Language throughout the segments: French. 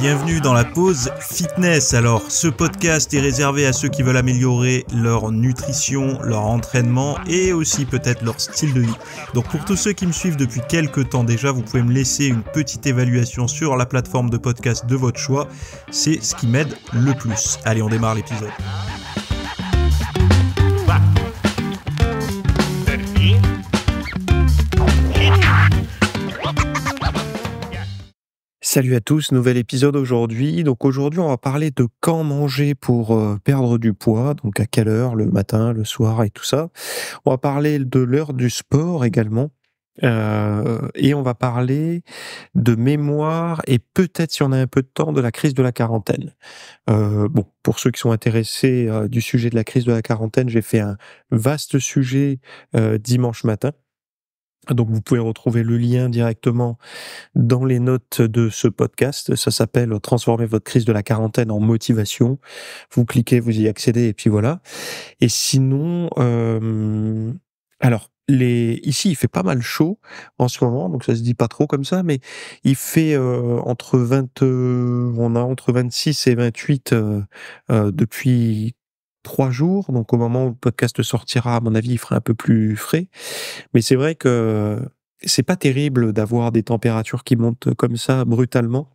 Bienvenue dans la pause fitness. Alors, ce podcast est réservé à ceux qui veulent améliorer leur nutrition, leur entraînement et aussi peut-être leur style de vie. Donc pour tous ceux qui me suivent depuis quelques temps déjà, vous pouvez me laisser une petite évaluation sur la plateforme de podcast de votre choix. C'est ce qui m'aide le plus. Allez, on démarre l'épisode. Salut à tous, nouvel épisode aujourd'hui. Donc aujourd'hui, on va parler de quand manger pour perdre du poids, donc à quelle heure, le matin, le soir et tout ça. On va parler de l'heure du sport également. Et on va parler de mémoire et peut-être, si on a un peu de temps, de la crise de la quarantaine. Bon, pour ceux qui sont intéressés du sujet de la crise de la quarantaine, j'ai fait un vaste sujet dimanche matin. Donc vous pouvez retrouver le lien directement dans les notes de ce podcast. Ça s'appelle Transformer votre crise de la quarantaine en motivation. Vous cliquez, vous y accédez et puis voilà. Et sinon, alors ici il fait pas mal chaud en ce moment, donc ça se dit pas trop comme ça, mais il fait on a entre 26 et 28 depuis 3 jours. Donc au moment où le podcast sortira, à mon avis, il fera un peu plus frais. Mais c'est vrai que c'est pas terrible d'avoir des températures qui montent comme ça brutalement,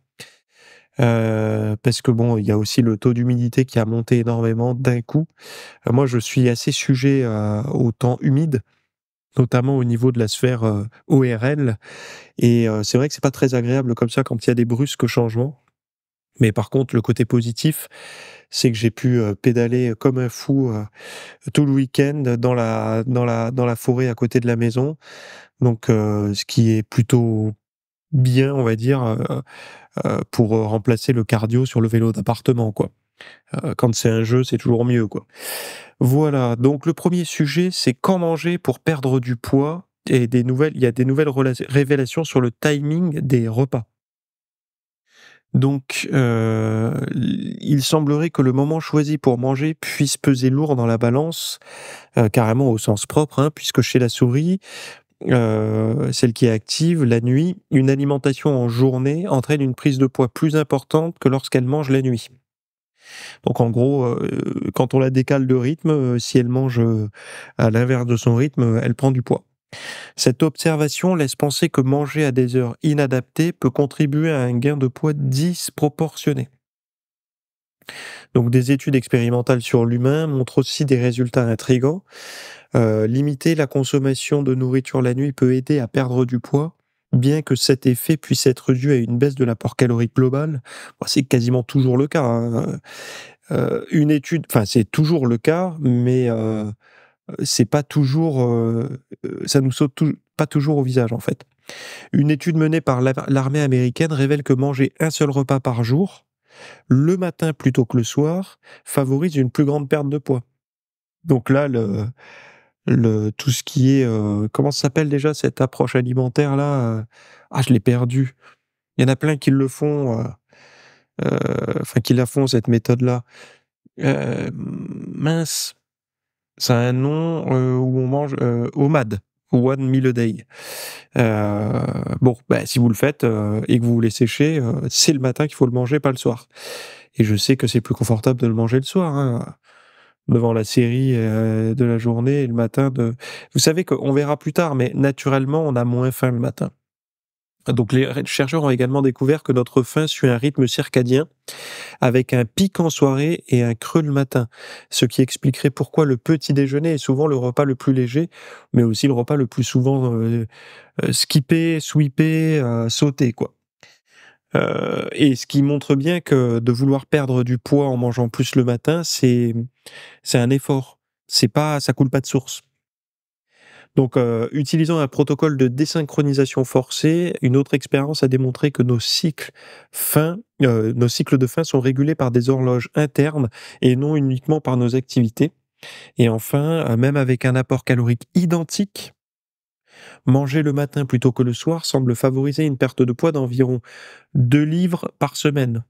parce que bon, il y a aussi le taux d'humidité qui a monté énormément d'un coup. Moi, je suis assez sujet au temps humide, notamment au niveau de la sphère ORL, et c'est vrai que c'est pas très agréable comme ça quand il y a des brusques changements. Mais par contre, le côté positif, c'est que j'ai pu pédaler comme un fou tout le week-end dans la forêt à côté de la maison. Donc, ce qui est plutôt bien, on va dire, pour remplacer le cardio sur le vélo d'appartement, quoi. Quand c'est un jeu, c'est toujours mieux, quoi. Voilà. Donc, le premier sujet, c'est quand manger pour perdre du poids et il y a des nouvelles révélations sur le timing des repas. Donc, il semblerait que le moment choisi pour manger puisse peser lourd dans la balance, carrément au sens propre, hein, puisque chez la souris, celle qui est active la nuit, une alimentation en journée entraîne une prise de poids plus importante que lorsqu'elle mange la nuit. Donc en gros, quand on la décale de rythme, si elle mange à l'inverse de son rythme, elle prend du poids. Cette observation laisse penser que manger à des heures inadaptées peut contribuer à un gain de poids disproportionné. Donc des études expérimentales sur l'humain montrent aussi des résultats intrigants. Limiter la consommation de nourriture la nuit peut aider à perdre du poids, bien que cet effet puisse être dû à une baisse de l'apport calorique global. Bon, c'est quasiment toujours le cas, hein. C'est toujours le cas, mais c'est pas toujours, ça nous saute pas toujours au visage en fait. Une étude menée par l'armée américaine révèle que manger un seul repas par jour, le matin plutôt que le soir, favorise une plus grande perte de poids. Donc là, tout ce qui est, comment ça s'appelle déjà cette approche alimentaire là? Ah, je l'ai perdu. Il y en a plein qui le font, qui la font cette méthode-là. Mince, ça a un nom, où on mange, OMAD, One Meal a Day. Bon, si vous le faites, et que vous voulez sécher, c'est le matin qu'il faut le manger, pas le soir. Et je sais que c'est plus confortable de le manger le soir, hein, devant la série de la journée et le matin de... Vous savez qu'on verra plus tard, mais naturellement, on a moins faim le matin. Donc les chercheurs ont également découvert que notre faim suit un rythme circadien, avec un pic en soirée et un creux le matin, ce qui expliquerait pourquoi le petit déjeuner est souvent le repas le plus léger, mais aussi le repas le plus souvent skippé, sweepé, sauté, quoi. Et ce qui montre bien que de vouloir perdre du poids en mangeant plus le matin, c'est un effort. Ça coule pas de source. Donc, utilisant un protocole de désynchronisation forcée, une autre expérience a démontré que nos cycles de faim sont régulés par des horloges internes et non uniquement par nos activités. Et enfin, même avec un apport calorique identique, manger le matin plutôt que le soir semble favoriser une perte de poids d'environ 2 livres par semaine.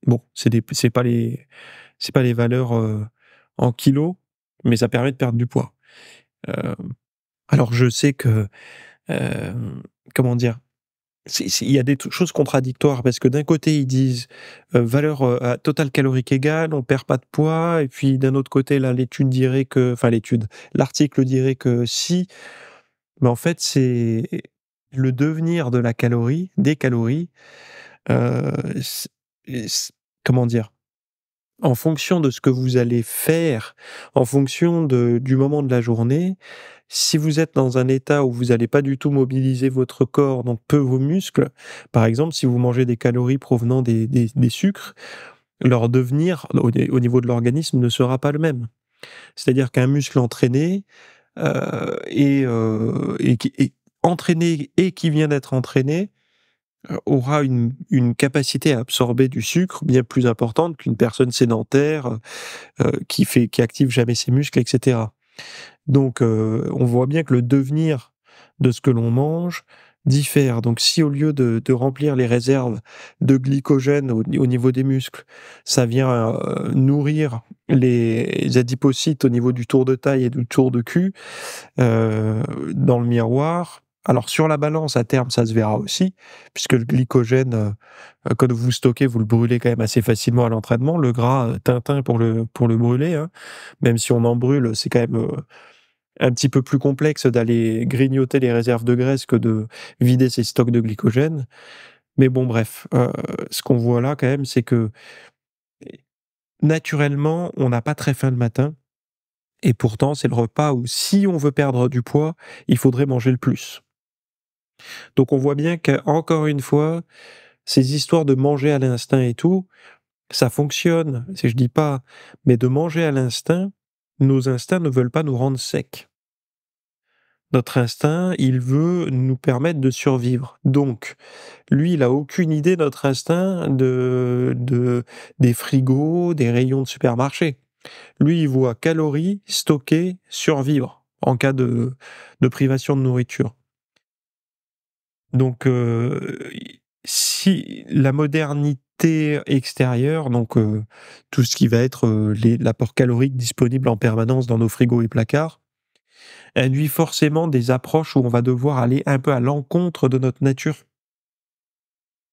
Bon, c'est pas les valeurs en kilos, mais ça permet de perdre du poids. Alors je sais que, comment dire? il y a des choses contradictoires parce que d'un côté, ils disent, valeur, à total calorique égale, on perd pas de poids et puis d'un autre côté, là, l'article dirait que si, mais en fait, c'est le devenir de la calorie, des calories, c et c comment dire? En fonction de ce que vous allez faire, en fonction du moment de la journée, si vous êtes dans un état où vous allez pas du tout mobiliser votre corps, donc peu vos muscles, par exemple, si vous mangez des calories provenant des sucres, leur devenir au niveau de l'organisme ne sera pas le même. C'est-à-dire qu'un muscle entraîné, et qui est entraîné et qui vient d'être entraîné, aura une capacité à absorber du sucre bien plus importante qu'une personne sédentaire, qui active jamais ses muscles, et cetera. Donc, on voit bien que le devenir de ce que l'on mange diffère. Donc, si au lieu de remplir les réserves de glycogène au niveau des muscles, ça vient nourrir les adipocytes au niveau du tour de taille et du tour de cul, dans le miroir. Alors sur la balance, à terme, ça se verra aussi, puisque le glycogène, quand vous stockez, vous le brûlez quand même assez facilement à l'entraînement. Le gras, tintin pour le brûler, hein. Même si on en brûle, c'est quand même, un petit peu plus complexe d'aller grignoter les réserves de graisse que de vider ses stocks de glycogène. Mais bon bref, ce qu'on voit là quand même, c'est que, naturellement, on n'a pas très faim le matin et pourtant c'est le repas où si on veut perdre du poids, il faudrait manger le plus. Donc on voit bien qu'encore une fois, ces histoires de manger à l'instinct et tout, ça fonctionne, si je dis pas, mais de manger à l'instinct, nos instincts ne veulent pas nous rendre secs. Notre instinct, il veut nous permettre de survivre. Donc, lui, il a aucune idée, notre instinct, des frigos, des rayons de supermarché. Lui, il voit calories, stocker, survivre en cas de privation de nourriture. Donc, si la modernité extérieure, donc tout ce qui va être l'apport calorique disponible en permanence dans nos frigos et placards, induit forcément des approches où on va devoir aller un peu à l'encontre de notre nature.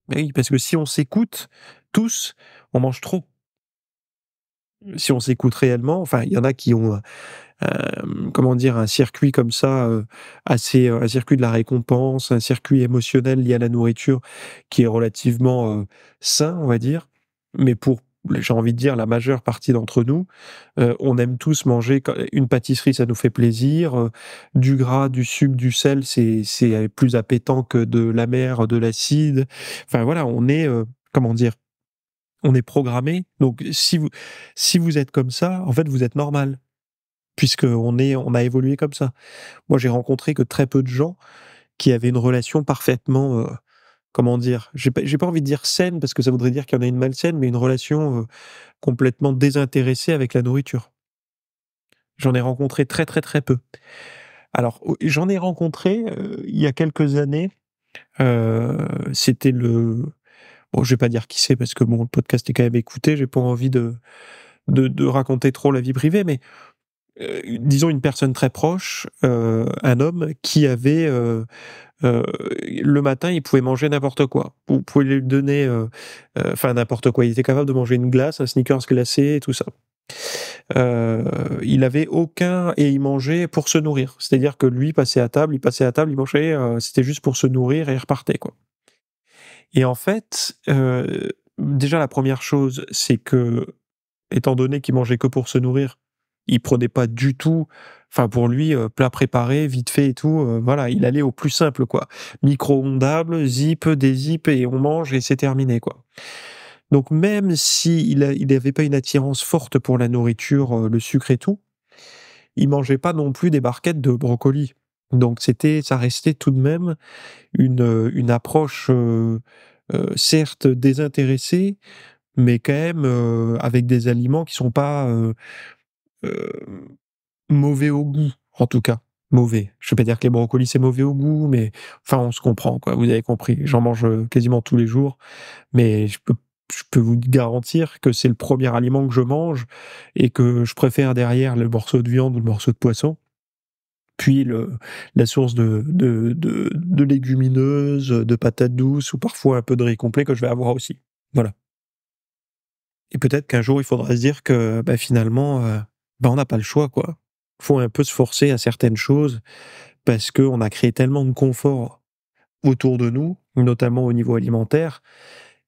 Mais oui, parce que si on s'écoute tous, on mange trop. Si on s'écoute réellement, enfin, il y en a qui ont, comment dire? Un circuit comme ça, un circuit de la récompense, un circuit émotionnel lié à la nourriture qui est relativement, sain, on va dire. Mais pour, j'ai envie de dire, la majeure partie d'entre nous, on aime tous manger une pâtisserie, ça nous fait plaisir, du gras, du sucre, du sel, c'est plus appétant que de l'amer, de l'acide. Enfin voilà, on est, comment dire? On est programmé, donc si vous êtes comme ça, en fait, vous êtes normal, on a évolué comme ça. Moi, j'ai rencontré que très peu de gens qui avaient une relation parfaitement, comment dire? J'ai pas envie de dire saine, parce que ça voudrait dire qu'il y en a une malsaine, mais une relation, complètement désintéressée avec la nourriture. J'en ai rencontré très, très, très peu. Alors, j'en ai rencontré, il y a quelques années, c'était le bon, je vais pas dire qui c'est parce que bon, le podcast est quand même écouté, j'ai pas envie de raconter trop la vie privée, mais disons une personne très proche, un homme qui avait, le matin, il pouvait manger n'importe quoi. Vous pouvez lui donner, enfin n'importe quoi, il était capable de manger une glace, un Snickers glacé et tout ça. Il avait aucun et il mangeait pour se nourrir. C'est-à-dire que lui passait à table, il mangeait, c'était juste pour se nourrir et il repartait, quoi. Et en fait, déjà la première chose, c'est que, étant donné qu'il mangeait que pour se nourrir, il prenait pas du tout, enfin pour lui, plat préparé, vite fait et tout, voilà, il allait au plus simple quoi. Micro-ondable, zip, dézip et on mange et c'est terminé quoi. Donc même si il avait pas une attirance forte pour la nourriture, le sucre et tout, il mangeait pas non plus des barquettes de brocolis. Donc ça restait tout de même une approche, certes désintéressée, mais quand même, avec des aliments qui sont pas, heu, mauvais au goût, en tout cas. Mauvais. Je vais pas dire que les brocolis, c'est mauvais au goût, mais enfin, on se comprend, quoi, vous avez compris. J'en mange, quasiment tous les jours, mais je peux vous garantir que c'est le premier aliment que je mange et que je préfère derrière le morceau de viande ou le morceau de poisson, puis la source de légumineuses, de patates douces ou parfois un peu de riz complet que je vais avoir aussi. Voilà. Et peut-être qu'un jour, il faudra se dire que, bah, finalement, on n'a pas le choix, quoi. Faut un peu se forcer à certaines choses parce qu'on a créé tellement de confort autour de nous, notamment au niveau alimentaire,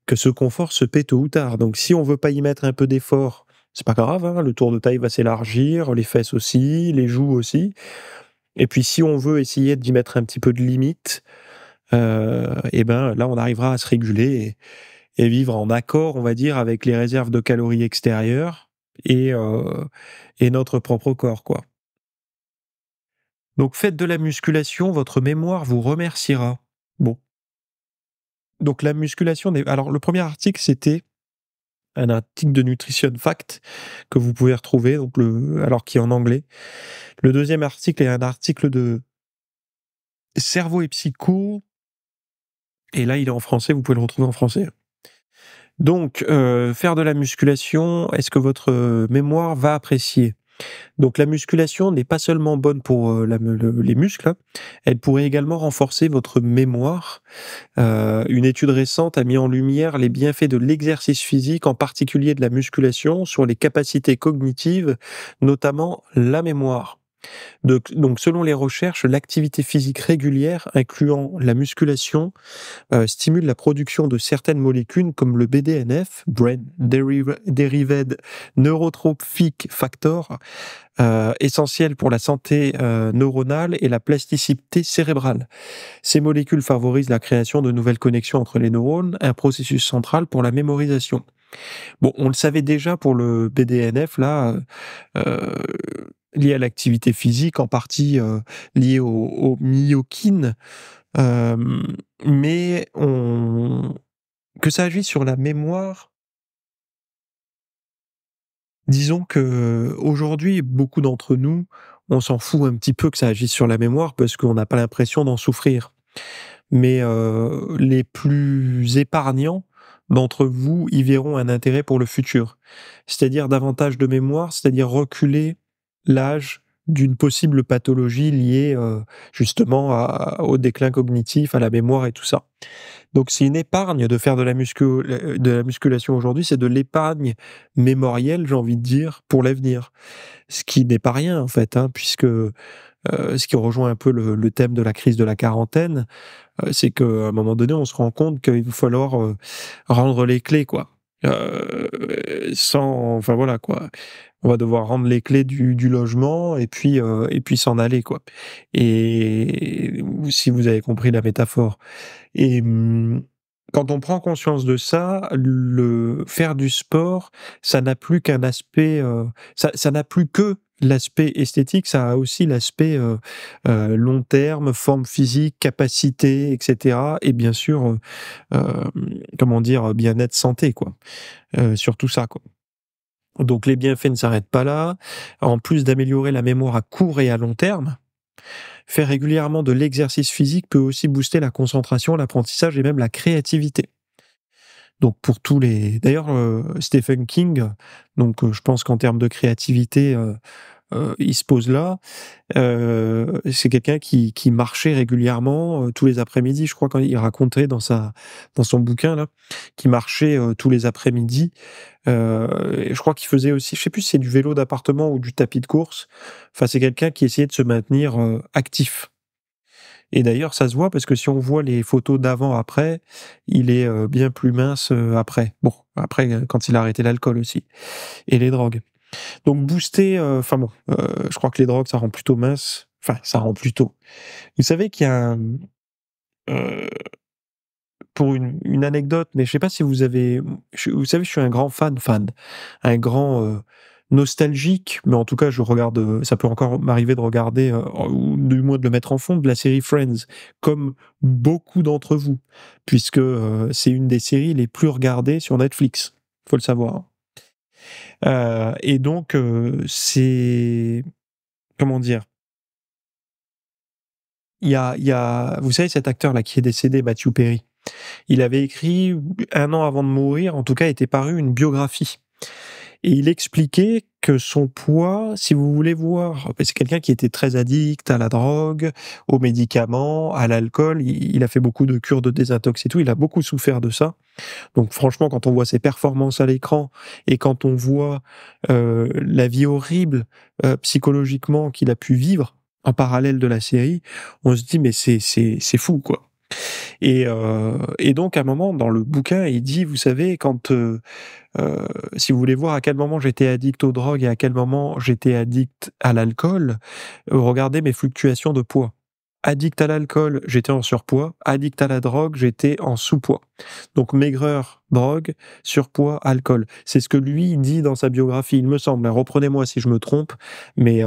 que ce confort se paie tôt ou tard. Donc si on veut pas y mettre un peu d'effort, c'est pas grave, hein, le tour de taille va s'élargir, les fesses aussi, les joues aussi. Et puis si on veut essayer d'y mettre un petit peu de limite, et ben là on arrivera à se réguler et vivre en accord, on va dire, avec les réserves de calories extérieures et heu et notre propre corps, quoi. Donc faites de la musculation, votre mémoire vous remerciera. Bon, donc la musculation n'est alors le premier article, c'était un article de Nutrition Fact que vous pouvez retrouver, donc alors qui est en anglais. Le deuxième article est un article de Cerveau et Psycho, et là il est en français, vous pouvez le retrouver en français. Donc, faire de la musculation, est-ce que votre mémoire va apprécier? Donc la musculation n'est pas seulement bonne pour, les muscles, hein, elle pourrait également renforcer votre mémoire. Une étude récente a mis en lumière les bienfaits de l'exercice physique, en particulier de la musculation, sur les capacités cognitives, notamment la mémoire. Donc selon les recherches, l'activité physique régulière, incluant la musculation, stimule la production de certaines molécules comme le BDNF, Brain Derived Neurotrophic Factor, essentiel pour la santé neuronale et la plasticité cérébrale. Ces molécules favorisent la création de nouvelles connexions entre les neurones, un processus central pour la mémorisation. Bon, on le savait déjà pour le BDNF, là, euh, lié à l'activité physique, en partie lié au myokine, euh, mais que ça agit sur la mémoire. Disons que aujourd'hui, beaucoup d'entre nous, on s'en fout un petit peu que ça agisse sur la mémoire parce qu'on n'a pas l'impression d'en souffrir. Mais les plus épargnants d'entre vous y verront un intérêt pour le futur. C'est-à-dire davantage de mémoire, c'est-à-dire reculer l'âge d'une possible pathologie liée justement au déclin cognitif, à la mémoire et tout ça. Donc c'est une épargne de faire de la musculation aujourd'hui, c'est de l'épargne mémorielle, j'ai envie de dire, pour l'avenir. Ce qui n'est pas rien en fait, hein, puisque ce qui rejoint un peu le thème de la crise de la quarantaine, c'est qu'à un moment donné, on se rend compte qu'il va falloir rendre les clés, quoi. Enfin voilà, quoi. On va devoir rendre les clés du logement et puis s'en aller, quoi. Et si vous avez compris la métaphore. Et quand on prend conscience de ça, le faire du sport, ça n'a plus qu'un aspect, ça n'a plus que l'aspect esthétique, ça a aussi l'aspect long terme, forme physique, capacité, etc. Et bien sûr, comment dire, bien-être, santé, quoi. Surtout ça, quoi. Donc les bienfaits ne s'arrêtent pas là. En plus d'améliorer la mémoire à court et à long terme, faire régulièrement de l'exercice physique peut aussi booster la concentration, l'apprentissage et même la créativité. Donc pour tous les... D'ailleurs, Stephen King, donc je pense qu'en termes de créativité, il se pose là. C'est quelqu'un qui marchait régulièrement tous les après-midi. Je crois quand il racontait dans son bouquin là, qui marchait tous les après-midi. Et je crois qu'il faisait aussi, je sais plus si c'est du vélo d'appartement ou du tapis de course. Enfin, c'est quelqu'un qui essayait de se maintenir actif. Et d'ailleurs, ça se voit parce que si on voit les photos d'avant-après, il est bien plus mince après. Bon, après, quand il a arrêté l'alcool aussi et les drogues. Donc booster, enfin bon, je crois que les drogues, ça rend plutôt mince. Enfin, ça rend plutôt. Vous savez qu'il y a heu, pour une anecdote, mais je sais pas si vous avez vous savez, je suis un grand fan, un grand, nostalgique, mais en tout cas, je regarde, ça peut encore m'arriver de regarder, ou du moins de le mettre en fond, de la série Friends, comme beaucoup d'entre vous, puisque, c'est une des séries les plus regardées sur Netflix, faut le savoir. Et donc, c'est comment dire? Il y a vous savez cet acteur-là qui est décédé, Matthew Perry? Il avait écrit 1 an avant de mourir, en tout cas était parue une biographie et il expliquait que son poids, si vous voulez voir, c'est quelqu'un qui était très addict à la drogue, aux médicaments, à l'alcool. Il a fait beaucoup de cures de désintox et tout. Il a beaucoup souffert de ça. Donc franchement, quand on voit ses performances à l'écran et quand on voit la vie horrible psychologiquement qu'il a pu vivre en parallèle de la série, on se dit mais c'est fou quoi. Et donc à un moment dans le bouquin, il dit, vous savez, si vous voulez voir à quel moment j'étais addict aux drogues et à quel moment j'étais addict à l'alcool, regardez mes fluctuations de poids. Addict à l'alcool, j'étais en surpoids. Addict à la drogue, j'étais en sous-poids. Donc maigreur, drogue, surpoids, alcool. C'est ce que lui dit dans sa biographie, il me semble. Reprenez-moi si je me trompe. Mais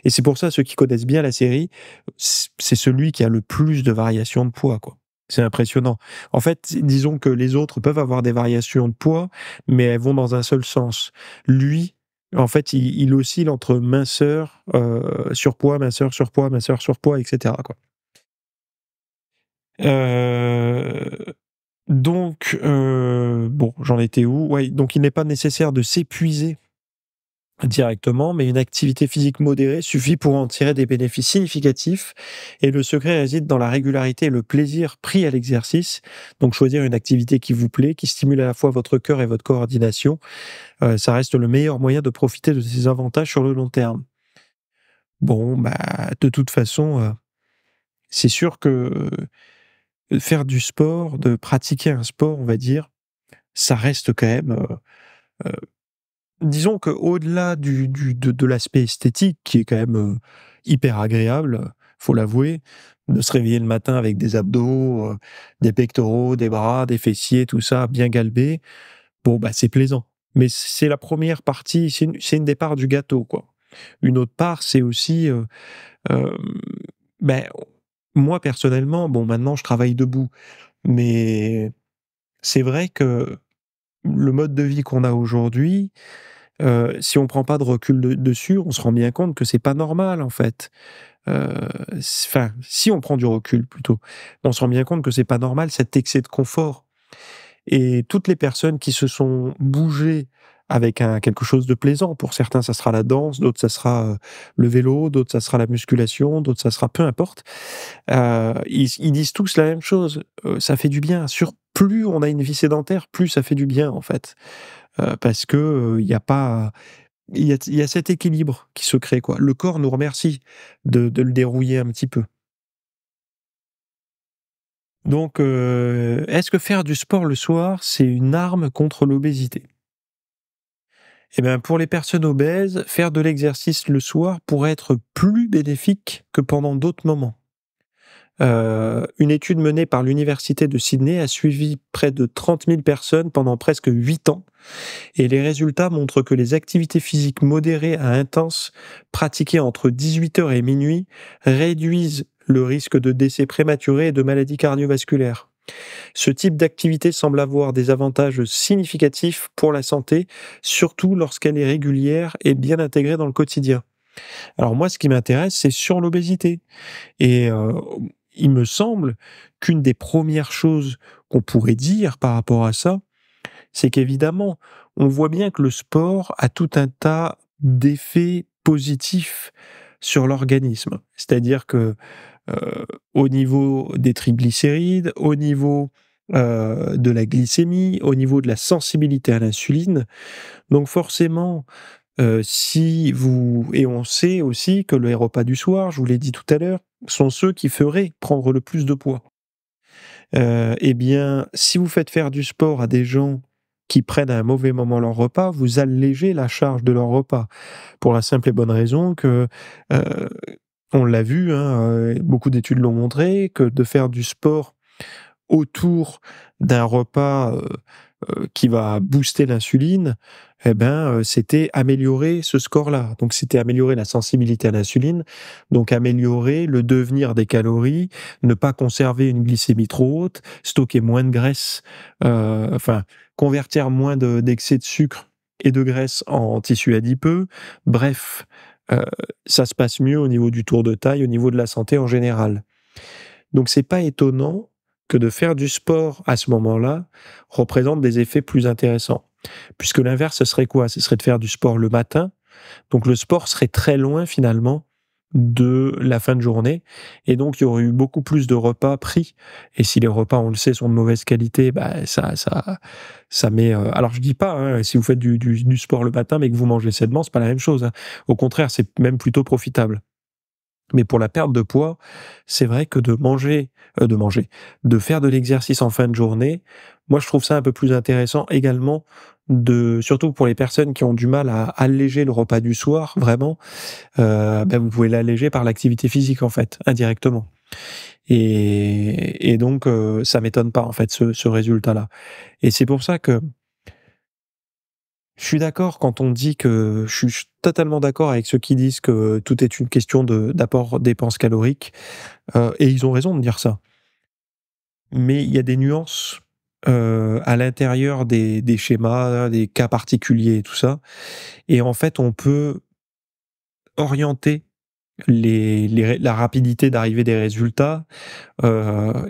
et c'est pour ça, ceux qui connaissent bien la série, c'est celui qui a le plus de variations de poids, quoi. C'est impressionnant. En fait, disons que les autres peuvent avoir des variations de poids, mais elles vont dans un seul sens. Lui, en fait, il oscille entre minceur, surpoids, minceur, surpoids, minceur, surpoids, etc., quoi. Euh, bon, j'en étais où? Ouais, donc il n'est pas nécessaire de s'épuiser directement, mais une activité physique modérée suffit pour en tirer des bénéfices significatifs. Et le secret réside dans la régularité et le plaisir pris à l'exercice. Donc choisir une activité qui vous plaît, qui stimule à la fois votre cœur et votre coordination, ça reste le meilleur moyen de profiter de ces avantages sur le long terme. Bon, bah, de toute façon, c'est sûr que faire du sport, de pratiquer un sport, on va dire, ça reste quand même, euh, disons qu'au-delà de l'aspect esthétique, qui est quand même hyper agréable, faut l'avouer, de se réveiller le matin avec des abdos, des pectoraux, des bras, des fessiers, tout ça bien galbé, bon, bah, c'est plaisant. Mais c'est la première partie, c'est une des parts du gâteau, quoi. Une autre part, c'est aussi, euh, ben, moi personnellement, bon, maintenant je travaille debout, mais c'est vrai que le mode de vie qu'on a aujourd'hui, si on prend pas de recul dessus, on se rend bien compte que c'est pas normal en fait. Enfin, si on prend du recul plutôt, on se rend bien compte que c'est pas normal cet excès de confort. Et toutes les personnes qui se sont bougées avec quelque chose de plaisant, pour certains ça sera la danse, d'autres ça sera le vélo, d'autres ça sera la musculation, d'autres ça sera peu importe, ils disent tous la même chose, ça fait du bien. Plus on a une vie sédentaire, plus ça fait du bien en fait. Parce que il y a pas, il y a cet équilibre qui se crée, quoi. Le corps nous remercie de le dérouiller un petit peu. Donc, est-ce que faire du sport le soir, c'est une arme contre l'obésité? Eh bien, pour les personnes obèses, faire de l'exercice le soir pourrait être plus bénéfique que pendant d'autres moments. Une étude menée par l'université de Sydney a suivi près de 30 000 personnes pendant presque 8 ans, et les résultats montrent que les activités physiques modérées à intenses, pratiquées entre 18 h et minuit, réduisent le risque de décès prématuré et de maladies cardiovasculaires. Ce type d'activité semble avoir des avantages significatifs pour la santé, surtout lorsqu'elle est régulière et bien intégrée dans le quotidien. Alors moi, ce qui m'intéresse, c'est sur l'obésité. Et il me semble qu'une des premières choses qu'on pourrait dire par rapport à ça, c'est qu'évidemment, on voit bien que le sport a tout un tas d'effets positifs sur l'organisme. C'est-à-dire que au niveau des triglycérides, au niveau de la glycémie, au niveau de la sensibilité à l'insuline. Donc forcément, et on sait aussi que les repas du soir, je vous l'ai dit tout à l'heure, sont ceux qui feraient prendre le plus de poids. Eh bien, si vous faites faire du sport à des gens qui prennent à un mauvais moment leur repas, vous allégez la charge de leur repas. Pour la simple et bonne raison que, euh, on l'a vu, hein, beaucoup d'études l'ont montré, que de faire du sport autour d'un repas qui va booster l'insuline, eh ben, c'était améliorer ce score-là. Donc, c'était améliorer la sensibilité à l'insuline, donc améliorer le devenir des calories, ne pas conserver une glycémie trop haute, stocker moins de graisse, enfin, convertir moins d'excès de sucre et de graisse en tissu adipeux. Bref, euh, ça se passe mieux au niveau du tour de taille, au niveau de la santé en général. Donc, c'est pas étonnant que de faire du sport à ce moment-là représente des effets plus intéressants. Puisque l'inverse, ce serait quoi? Ce serait de faire du sport le matin Donc le sport serait très loin finalement de la fin de journée et donc il y aurait eu beaucoup plus de repas pris et si les repas, on le sait, sont de mauvaise qualité, bah, ça met, alors je dis pas, hein, si vous faites du sport le matin mais que vous mangez sainement, c'est pas la même chose, hein. Au contraire, c'est même plutôt profitable. Mais pour la perte de poids, c'est vrai que de faire de l'exercice en fin de journée, moi je trouve ça un peu plus intéressant également surtout pour les personnes qui ont du mal à alléger le repas du soir, vraiment, vous pouvez l'alléger par l'activité physique en fait, indirectement. Et donc, ça m'étonne pas en fait ce résultat-là. Et c'est pour ça que je suis d'accord quand on dit que je suis totalement d'accord avec ceux qui disent que tout est une question d'apport dépenses caloriques, et ils ont raison de dire ça. Mais il y a des nuances, à l'intérieur des schémas, des cas particuliers et tout ça. Et en fait, on peut orienter la rapidité d'arrivée des résultats,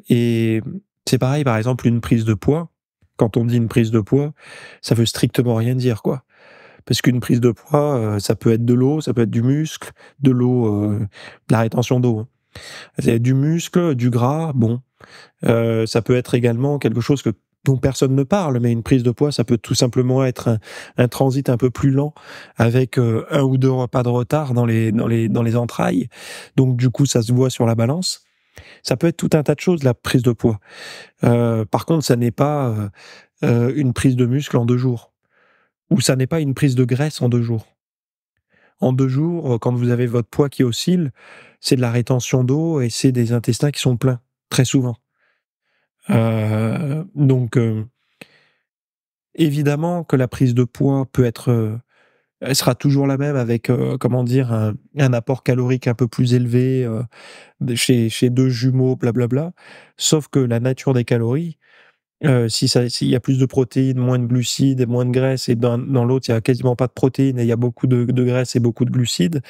et c'est pareil, par exemple, une prise de poids. Quand on dit une prise de poids, ça veut strictement rien dire, quoi. Parce qu'une prise de poids, ça peut être de l'eau, ça peut être du muscle, de l'eau, de la rétention d'eau, hein. C'est du muscle, du gras, bon. Ça peut être également quelque chose dont personne ne parle, mais une prise de poids, ça peut tout simplement être un transit un peu plus lent avec 1 ou 2 repas de retard dans les entrailles. Donc du coup, ça se voit sur la balance. Ça peut être tout un tas de choses, la prise de poids. Par contre, ça n'est pas une prise de muscle en 2 jours, ou ça n'est pas une prise de graisse en 2 jours. En 2 jours, quand vous avez votre poids qui oscille, c'est de la rétention d'eau et c'est des intestins qui sont pleins, très souvent. Donc, évidemment que la prise de poids peut être, elle sera toujours la même avec, comment dire? Un apport calorique un peu plus élevé, chez 2 jumeaux, blablabla. Sauf que la nature des calories, s'il y a plus de protéines, moins de glucides et moins de graisses et dans l'autre, il y a quasiment pas de protéines et il y a beaucoup de graisses et beaucoup de glucides,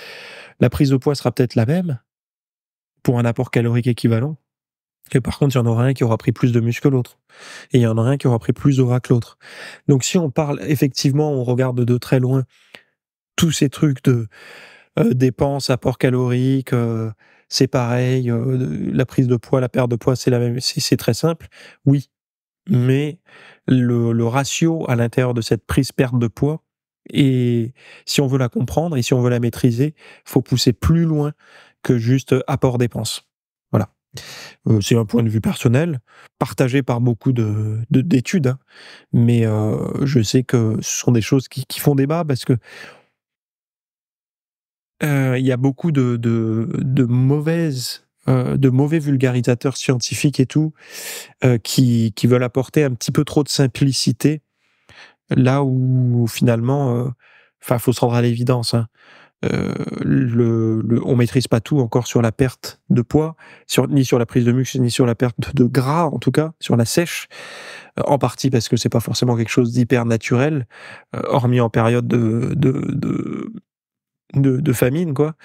la prise de poids sera peut-être la même, pour un apport calorique équivalent. Et par contre, il y en aura un qui aura pris plus de muscle que l'autre. Et il y en aura un qui aura pris plus de gras que l'autre. Donc si on parle effectivement, on regarde de très loin tous ces trucs de dépenses, apport calorique, c'est pareil, la prise de poids, la perte de poids, c'est la même, c'est très simple. Oui, mais le ratio à l'intérieur de cette prise perte de poids, et si on veut la comprendre et si on veut la maîtriser, faut pousser plus loin que juste apport dépenses. Voilà. C'est un point de vue personnel, partagé par beaucoup d'études, hein, mais je sais que ce sont des choses qui font débat parce que, il y a beaucoup de mauvais vulgarisateurs scientifiques et tout, qui veulent apporter un petit peu trop de simplicité, là où finalement, faut se rendre à l'évidence, hein. On maîtrise pas tout encore sur la perte de poids, ni sur la prise de muscle, ni sur la perte de gras, en tout cas, sur la sèche. En partie parce que c'est pas forcément quelque chose d'hyper naturel, hormis en période de famine, quoi.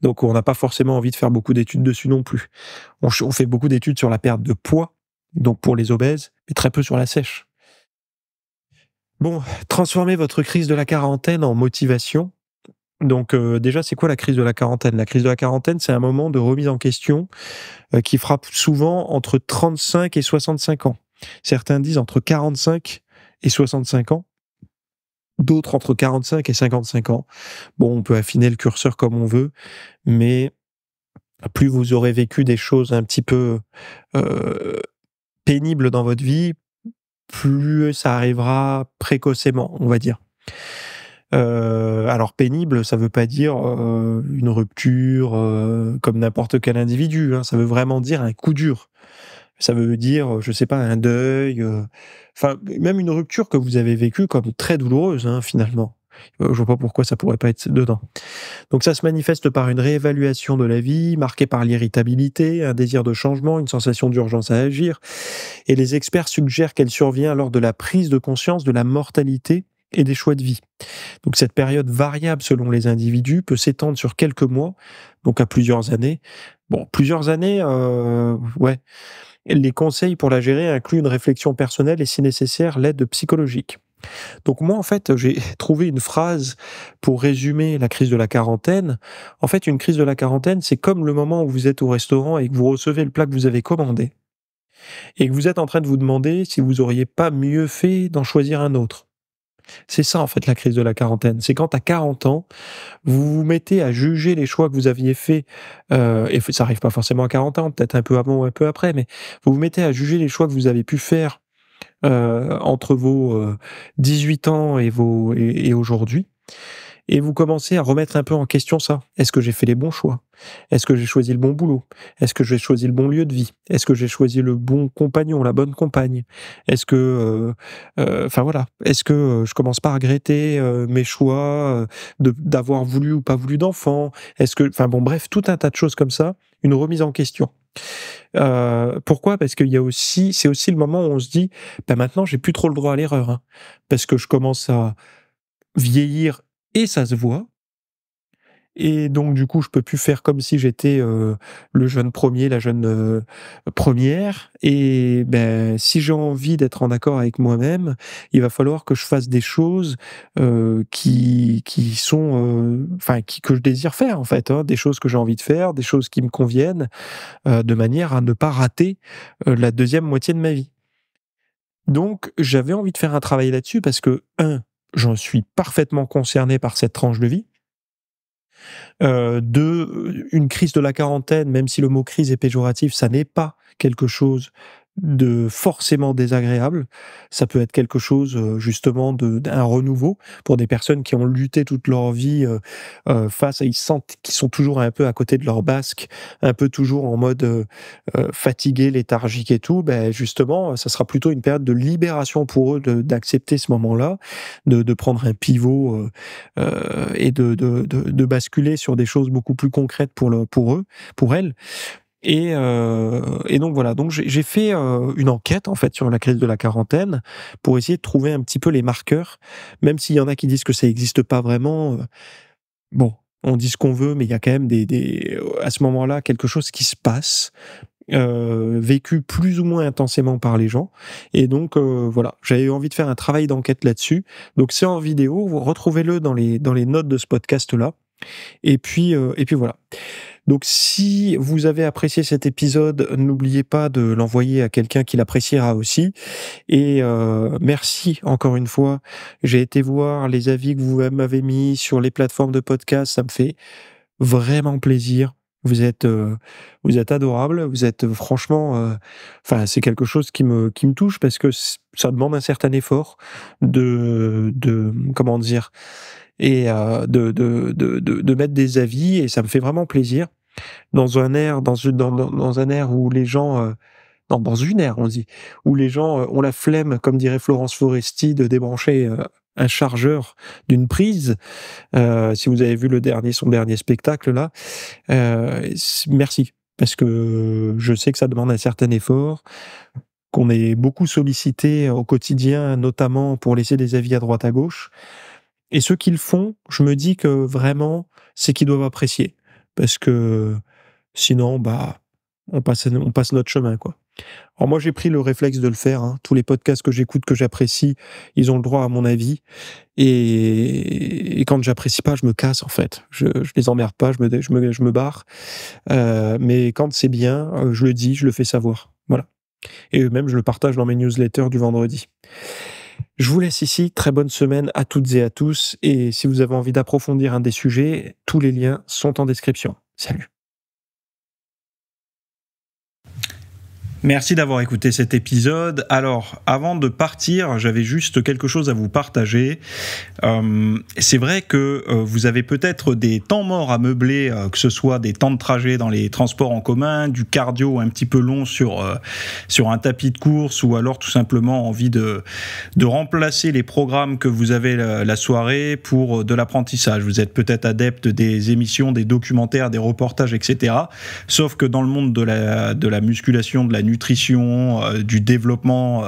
Donc on n'a pas forcément envie de faire beaucoup d'études dessus non plus. On fait beaucoup d'études sur la perte de poids, donc pour les obèses, mais très peu sur la sèche. Bon, transformez votre crise de la quarantaine en motivation. Donc, déjà, c'est quoi la crise de la quarantaine? La crise de la quarantaine, c'est un moment de remise en question, qui frappe souvent entre 35 et 65 ans. Certains disent entre 45 et 65 ans, d'autres entre 45 et 55 ans. Bon, on peut affiner le curseur comme on veut, mais plus vous aurez vécu des choses un petit peu, heu, pénibles dans votre vie, plus ça arrivera précocement, on va dire. Alors pénible, ça veut pas dire, une rupture, comme n'importe quel individu, hein. Ça veut vraiment dire un coup dur. Ça veut dire, je sais pas, un deuil, enfin, même une rupture que vous avez vécue comme très douloureuse, hein, finalement. Je vois pas pourquoi ça pourrait pas être dedans. Donc ça se manifeste par une réévaluation de la vie, marquée par l'irritabilité, un désir de changement, une sensation d'urgence à agir, et les experts suggèrent qu'elle survient lors de la prise de conscience de la mortalité et des choix de vie. Donc cette période variable selon les individus peut s'étendre sur quelques mois, donc à plusieurs années. Bon, plusieurs années, ouais. Les conseils pour la gérer incluent une réflexion personnelle et, si nécessaire, l'aide psychologique. Donc moi, en fait, j'ai trouvé une phrase pour résumer la crise de la quarantaine. En fait, une crise de la quarantaine, c'est comme le moment où vous êtes au restaurant et que vous recevez le plat que vous avez commandé et que vous êtes en train de vous demander si vous auriez pas mieux fait d'en choisir un autre. C'est ça, en fait, la crise de la quarantaine. C'est quand à 40 ans, vous vous mettez à juger les choix que vous aviez faits, et ça arrive pas forcément à 40 ans, peut-être un peu avant ou un peu après, mais vous vous mettez à juger les choix que vous avez pu faire entre vos 18 ans et aujourd'hui, et vous commencez à remettre un peu en question ça. Est-ce que j'ai fait les bons choix? Est-ce que j'ai choisi le bon boulot? Est-ce que j'ai choisi le bon lieu de vie? Est-ce que j'ai choisi le bon compagnon, la bonne compagne? Est-ce que, enfin voilà, est-ce que je commence pas à regretter mes choix d'avoir voulu ou pas voulu d'enfant? Est-ce que, enfin bon, bref, tout un tas de choses comme ça, une remise en question. Pourquoi? Parce qu'il y a aussi, c'est aussi le moment où on se dit, bah maintenant j'ai plus trop le droit à l'erreur, hein, parce que je commence à vieillir et ça se voit. Et donc du coup, je peux plus faire comme si j'étais, le jeune premier, la jeune, première et ben, si j'ai envie d'être en accord avec moi-même, il va falloir que je fasse des choses, qui sont, enfin qui que je désire faire en fait, hein. Des choses que j'ai envie de faire, des choses qui me conviennent, de manière à ne pas rater, la deuxième moitié de ma vie. Donc j'avais envie de faire un travail là-dessus parce que j'en suis parfaitement concerné par cette tranche de vie. 2, une crise de la quarantaine, même si le mot crise est péjoratif, ça n'est pas quelque chose de forcément désagréable. Ça peut être quelque chose, justement d'un renouveau pour des personnes qui ont lutté toute leur vie, face à ils sentent qu'ils sont toujours un peu à côté de leur basque, un peu toujours en mode, fatigué, léthargique et tout. Ben justement, ça sera plutôt une période de libération pour eux d'accepter ce moment-là, de prendre un pivot, et de basculer sur des choses beaucoup plus concrètes pour eux, pour elles. Et donc voilà, donc j'ai fait une enquête en fait sur la crise de la quarantaine pour essayer de trouver un petit peu les marqueurs, même s'il y en a qui disent que ça n'existe pas vraiment. Bon, on dit ce qu'on veut, mais il y a quand même à ce moment-là quelque chose qui se passe, vécu plus ou moins intensément par les gens. Et donc voilà, j'avais envie de faire un travail d'enquête là-dessus. Donc c'est en vidéo, vous retrouvez-le dans les notes de ce podcast-là. Et puis voilà. Donc si vous avez apprécié cet épisode, n'oubliez pas de l'envoyer à quelqu'un qui l'appréciera aussi. Et merci encore une fois. J'ai été voir les avis que vous m'avez mis sur les plateformes de podcast. Ça me fait vraiment plaisir. Vous êtes adorables. Vous êtes franchement, enfin c'est quelque chose qui me touche parce que ça demande un certain effort de comment dire et de mettre des avis et ça me fait vraiment plaisir dans un air où les gens, non, dans une ère, on dit, où les gens ont la flemme, comme dirait Florence Foresti, de débrancher un chargeur d'une prise. Si vous avez vu son dernier spectacle là, merci, parce que je sais que ça demande un certain effort, qu'on est beaucoup sollicité au quotidien, notamment pour laisser des avis à droite à gauche. Et ceux qui le font, je me dis que vraiment, c'est qu'ils doivent apprécier, parce que sinon, bah, on passe notre chemin, quoi. Alors moi, j'ai pris le réflexe de le faire, hein. Tous les podcasts que j'écoute, que j'apprécie, ils ont le droit à mon avis. Et quand j'apprécie pas, je me casse, en fait. Je les emmerde pas, je me barre. Mais quand c'est bien, je le dis, je le fais savoir. Voilà. Et même, je le partage dans mes newsletters du vendredi. Je vous laisse ici. Très bonne semaine à toutes et à tous. Et si vous avez envie d'approfondir un des sujets, tous les liens sont en description. Salut. Merci d'avoir écouté cet épisode. Alors, avant de partir, j'avais juste quelque chose à vous partager. C'est vrai que vous avez peut-être des temps morts à meubler, que ce soit des temps de trajet dans les transports en commun, du cardio un petit peu long sur un tapis de course, ou alors tout simplement envie de remplacer les programmes que vous avez la soirée pour de l'apprentissage. Vous êtes peut-être adepte des émissions, des documentaires, des reportages, etc. Sauf que dans le monde de la musculation, de la nutrition, nutrition, du développement,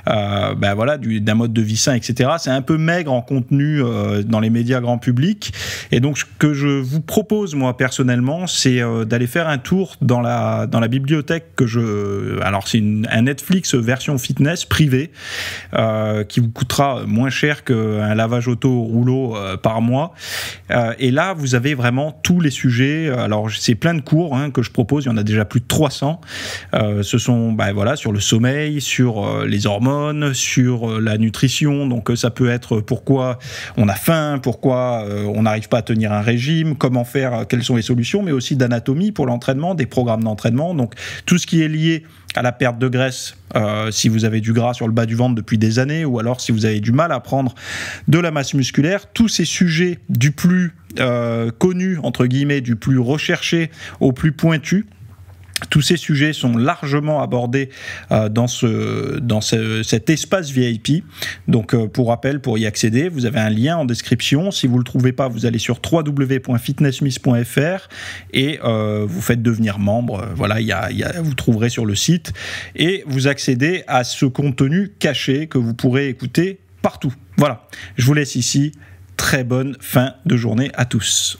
voilà, d'un mode de vie sain, etc. C'est un peu maigre en contenu dans les médias grand public. Et donc, ce que je vous propose, moi, personnellement, c'est d'aller faire un tour dans la bibliothèque alors, c'est un Netflix version fitness privée qui vous coûtera moins cher qu'un lavage auto au rouleau par mois. Et là, vous avez vraiment tous les sujets. Alors, c'est plein de cours que je propose. Il y en a déjà plus de 300. Ce sont voilà, sur le sommeil, sur les hormones, sur la nutrition. Donc, ça peut être pourquoi on a faim, pourquoi on n'arrive pas à tenir un régime, comment faire, quelles sont les solutions, mais aussi d'anatomie pour l'entraînement, des programmes d'entraînement. Donc, tout ce qui est lié à la perte de graisse, si vous avez du gras sur le bas du ventre depuis des années, ou alors si vous avez du mal à prendre de la masse musculaire, tous ces sujets du plus connu, entre guillemets, du plus recherché au plus pointu, tous ces sujets sont largement abordés dans cet espace VIP. Donc, pour rappel, pour y accéder, vous avez un lien en description. Si vous ne le trouvez pas, vous allez sur www.fitnessmiss.fr et vous faites devenir membre. Voilà, vous trouverez sur le site. Et vous accédez à ce contenu caché que vous pourrez écouter partout. Voilà, je vous laisse ici. Très bonne fin de journée à tous.